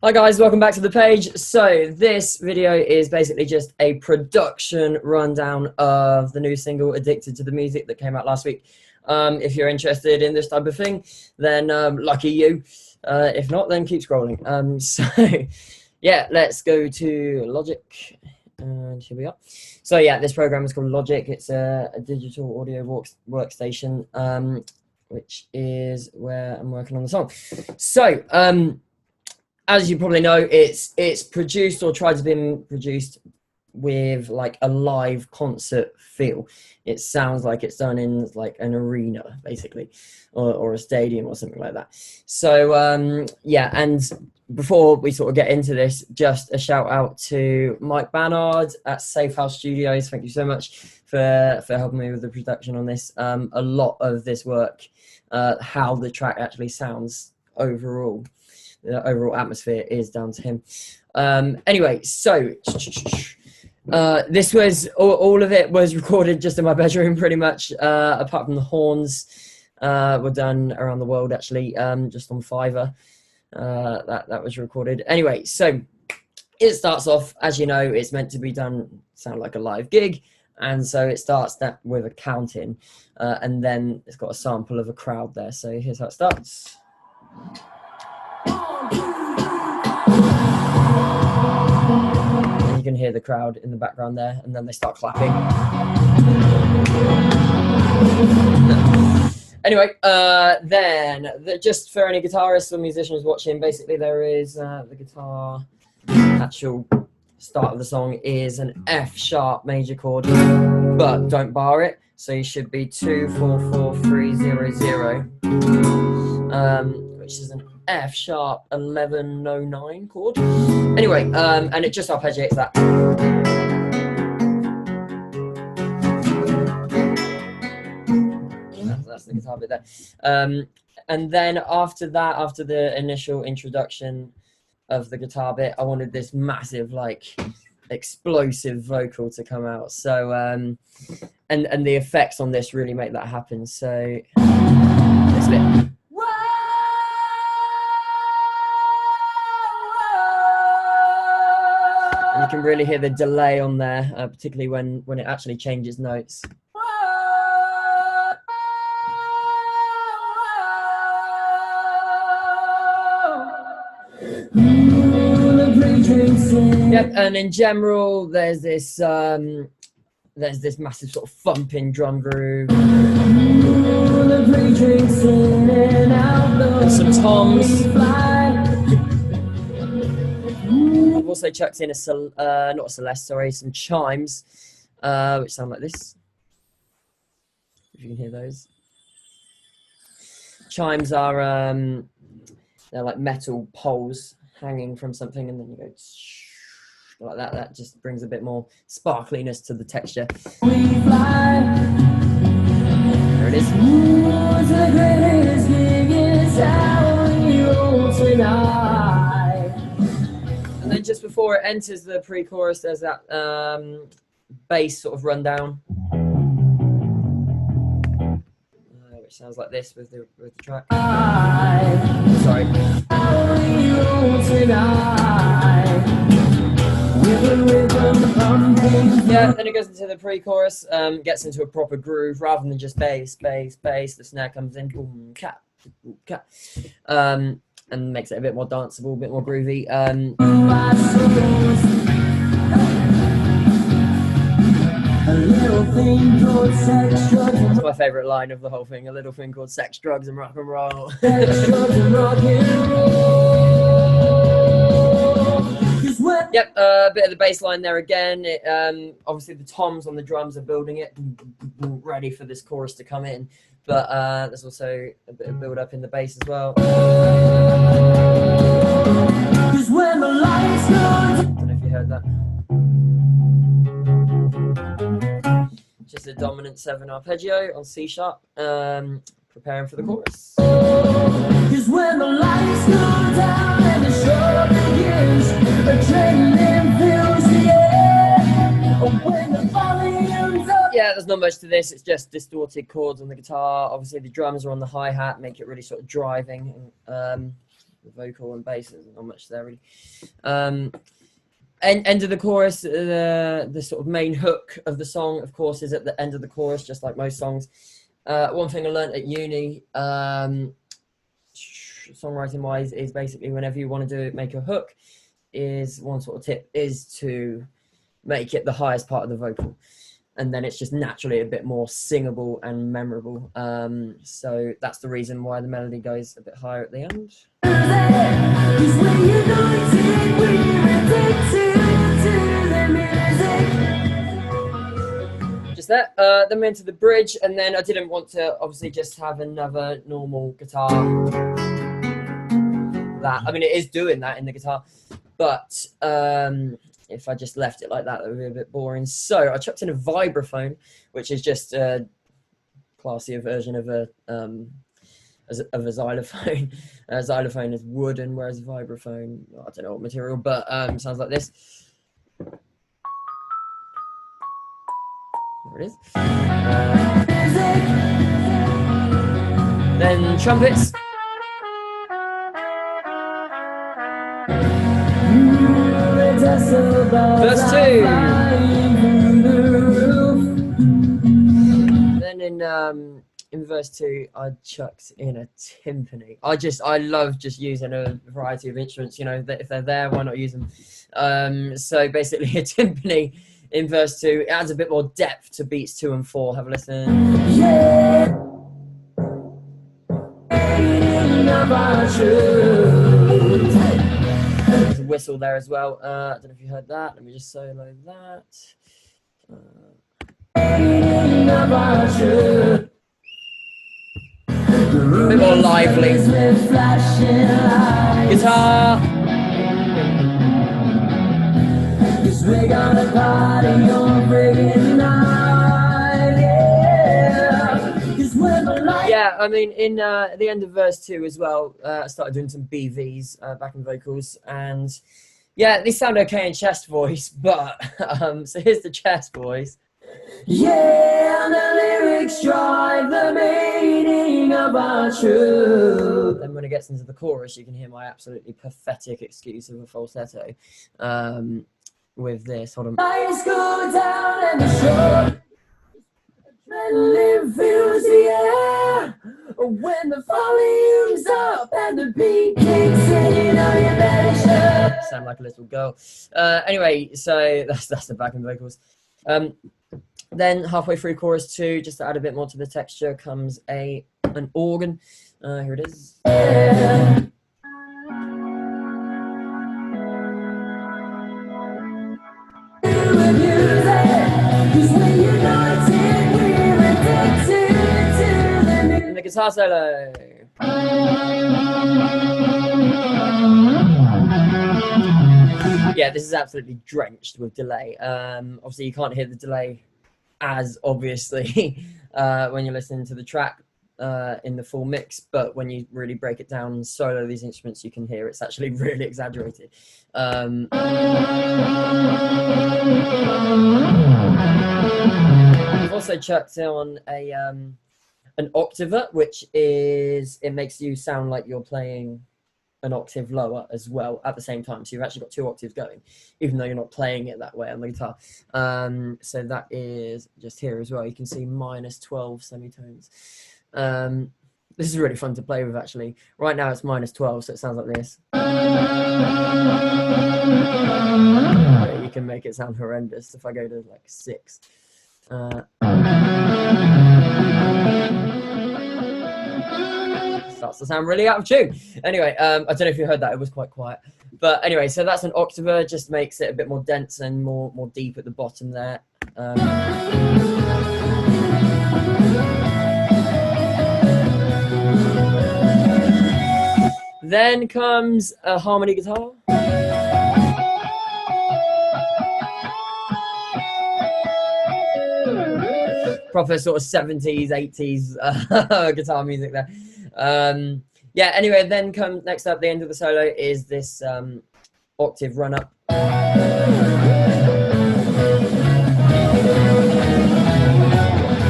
Hi guys, welcome back to the page. So this video is basically just a production rundown of the new single Addicted to the Music that came out last week. If you're interested in this type of thing, then lucky you. If not, then keep scrolling. So yeah, let's go to Logic, and here we are. So yeah, this program is called Logic. It's a digital audio workstation, which is where I'm working on the song. So as you probably know, it's produced or tried to be produced with like a live concert feel. It sounds like it's done in like an arena, basically, or a stadium or something like that. So yeah, and before we sort of get into this, just a shout out to Mike Bannard at Safe House Studios. Thank you so much for helping me with the production on this. A lot of this work, how the track actually sounds overall. The overall atmosphere is down to him. Anyway, so this was all of it was recorded just in my bedroom, pretty much, apart from the horns were done around the world, actually, just on Fiverr. That was recorded. Anyway, so it starts off, as you know, it's meant to be done, sound like a live gig, and so it starts that with a count-in, and then it's got a sample of a crowd there. So here's how it starts. And you can hear the crowd in the background there, and then they start clapping. Anyway, then just for any guitarists or musicians watching, basically there is the guitar actual start of the song is an F sharp major chord, but don't bar it, so you should be 2 4 4 3 0 0, which is an F sharp 1109 chord. Anyway, and it just arpeggiates that. That's the guitar bit there. And then after that, after the initial introduction of the guitar bit, I wanted this massive, like, explosive vocal to come out. So, and the effects on this really make that happen. So, this bit. You can really hear the delay on there, particularly when it actually changes notes. Yep, and in general, there's this massive sort of thumping drum groove. Some toms. I've also chucked in some chimes, which sound like this. If you can hear those. Chimes are they're like metal poles hanging from something, and then you go like that. That just brings a bit more sparkliness to the texture. There it is. And then just before it enters the pre-chorus, there's that bass sort of rundown, which sounds like this with the track. Sorry. Yeah, then it goes into the pre-chorus, gets into a proper groove rather than just bass, bass, bass. The snare comes in, boom, cat, boom, cat, and makes it a bit more danceable, a bit more groovy. That's my favourite line of the whole thing. A little thing called sex, drugs, and rock and roll. Yep, a bit of the bass line there again. Obviously the toms on the drums are building it, ready for this chorus to come in. But there's also a bit of build up in the bass as well. I don't know if you heard that. Just a dominant 7 arpeggio on C sharp, preparing for the chorus. When the lights go down and the show begins, adrenaline fills the air. When the volume's up. Yeah, there's not much to this. It's just distorted chords on the guitar. Obviously, the drums are on the hi-hat, make it really sort of driving. the vocal and bass. There's not much there really. End of the chorus, the sort of main hook of the song, of course, is at the end of the chorus, just like most songs. One thing I learned at uni, songwriting wise, is basically whenever you want to make a hook, is one sort of tip is to make it the highest part of the vocal, and then it's just naturally a bit more singable and memorable. So that's the reason why the melody goes a bit higher at the end. Just that. Then we into the bridge, and then I didn't want to obviously just have another normal guitar. That, I mean, it is doing that in the guitar, but if I just left it like that, that would be a bit boring. So I chucked in a vibraphone, which is just a classier version of a xylophone. A xylophone is wooden, whereas a vibraphone, I don't know what material, but sounds like this. There it is. Then trumpets. Verse 2. Then in verse 2, I chucked in a timpani. I love just using a variety of instruments. You know, if they're there, why not use them? So basically, a timpani in verse 2, it adds a bit more depth to beats 2 and 4. Have a listen. Yeah. There's a whistle there as well. I don't know if you heard that. Let me just solo that. A bit more lively. Guitar. We're gonna party on friggin' night, yeah, I mean, in the end of verse 2 as well, I started doing some BVs, backing vocals, and yeah, they sound okay in chest voice, but so here's the chest voice. Yeah, the lyrics drive the meaning of our truth. Then when it gets into the chorus, you can hear my absolutely pathetic excuse of a falsetto. With this, hold on. Lights go down and the show. Adrenaline fills the air. When the volume's up and the beat kicks in, you know you better show. Sound like a little girl. Anyway, so that's the backing vocals. Then halfway through chorus 2, just to add a bit more to the texture, comes an organ. Here it is. Yeah. And the guitar solo. Yeah, this is absolutely drenched with delay. Obviously, you can't hear the delay as obviously when you're listening to the track in the full mix, but when you really break it down and solo these instruments, you can hear it's actually really exaggerated. I've also chucked on an octaver, which is, it makes you sound like you're playing an octave lower as well at the same time. So you've actually got 2 octaves going, even though you're not playing it that way on the guitar. So that is just here as well. You can see -12 semitones. This is really fun to play with, actually. Right now it's -12, so it sounds like this. You can make it sound horrendous if I go to like 6. Starts to sound really out of tune. Anyway, I don't know if you heard that, it was quite quiet. But anyway, so that's an octaver, just makes it a bit more dense and more deep at the bottom there. Then comes a harmony guitar. Proper sort of 70s, 80s guitar music there. Yeah, anyway, then next up, the end of the solo is this octave run up.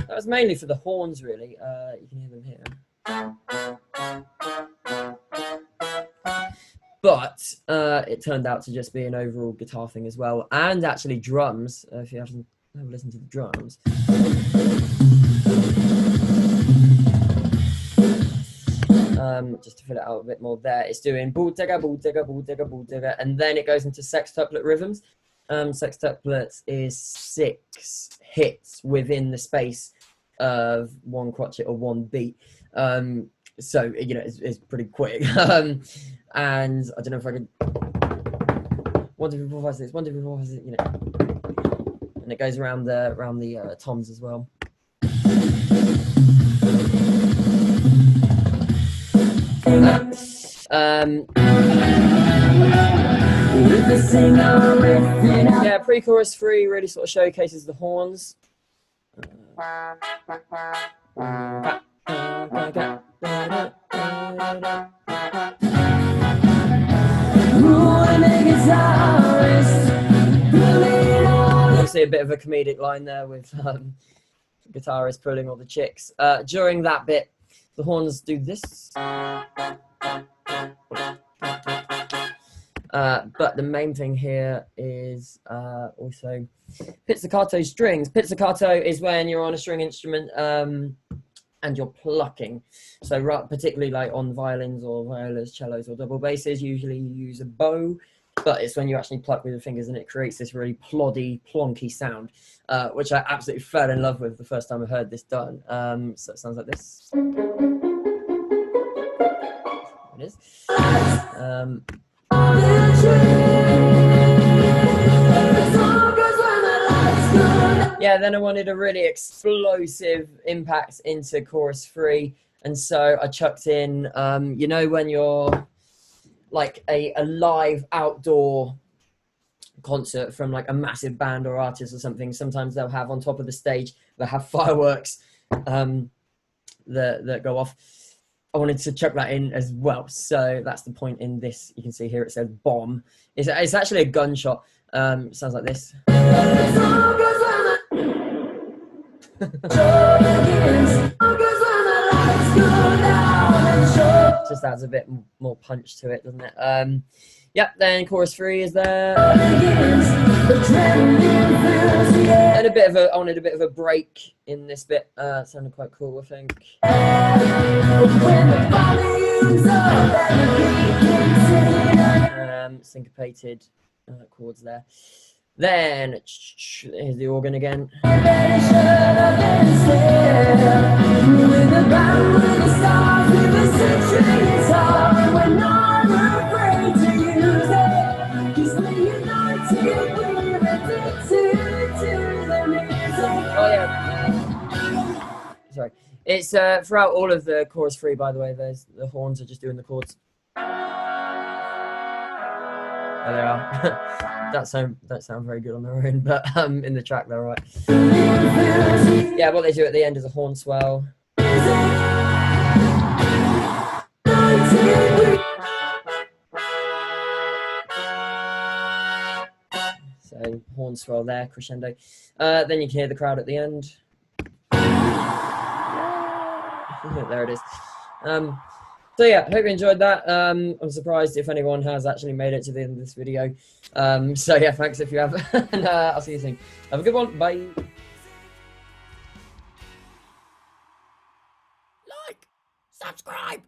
That was mainly for the horns, really. You can hear them here. But it turned out to just be an overall guitar thing as well, and actually drums. If you haven't listened to the drums. Just to fill it out a bit more there, it's doing bull digger, bull digger, bull digger, bull digger, and then it goes into sextuplet rhythms. Sextuplets is 6 hits within the space of 1 crotchet or 1 beat. So, you know, it's pretty quick. And I don't know if I could 1, 2, 3, 4, 5, 6, 1, 2, 3, 4, 5, 6, you know, and it goes around the toms as well. Yeah, pre-chorus 3 really sort of showcases the horns. Obviously a bit of a comedic line there with guitarist pulling all the chicks. During that bit, the horns do this. But the main thing here is also pizzicato strings. Pizzicato is when you're on a string instrument and you're plucking. So particularly like on violins or violas, cellos or double basses, usually you use a bow, but it's when you actually pluck with your fingers and it creates this really ploddy, plonky sound, which I absolutely fell in love with the first time I heard this done. So it sounds like this. It is. Yeah, then I wanted a really explosive impact into chorus 3, and so I chucked in, you know, when you're like a live outdoor concert from like a massive band or artist or something, sometimes they'll have on top of the stage, they'll have fireworks that go off. I wanted to chuck that in as well, so that's the point in this. You can see here it says bomb. It's actually a gunshot. Sounds like this. Just adds a bit more punch to it, doesn't it? Yep, then chorus 3 is there. And I wanted a bit of a break in this bit. Sounded quite cool, I think. Syncopated chords there. Then here's the organ again. Oh yeah. Sorry. It's throughout all of the chorus 3, by the way. There's the horns are just doing the chords. There they are. Don't sound very good on their own, but in the track they're right. Yeah, what they do at the end is a horn swell. So horn swell there, crescendo. Then you can hear the crowd at the end. There it is. So yeah, hope you enjoyed that. I'm surprised if anyone has actually made it to the end of this video. So yeah, thanks if you have, and I'll see you soon. Have a good one. Bye. Like, subscribe.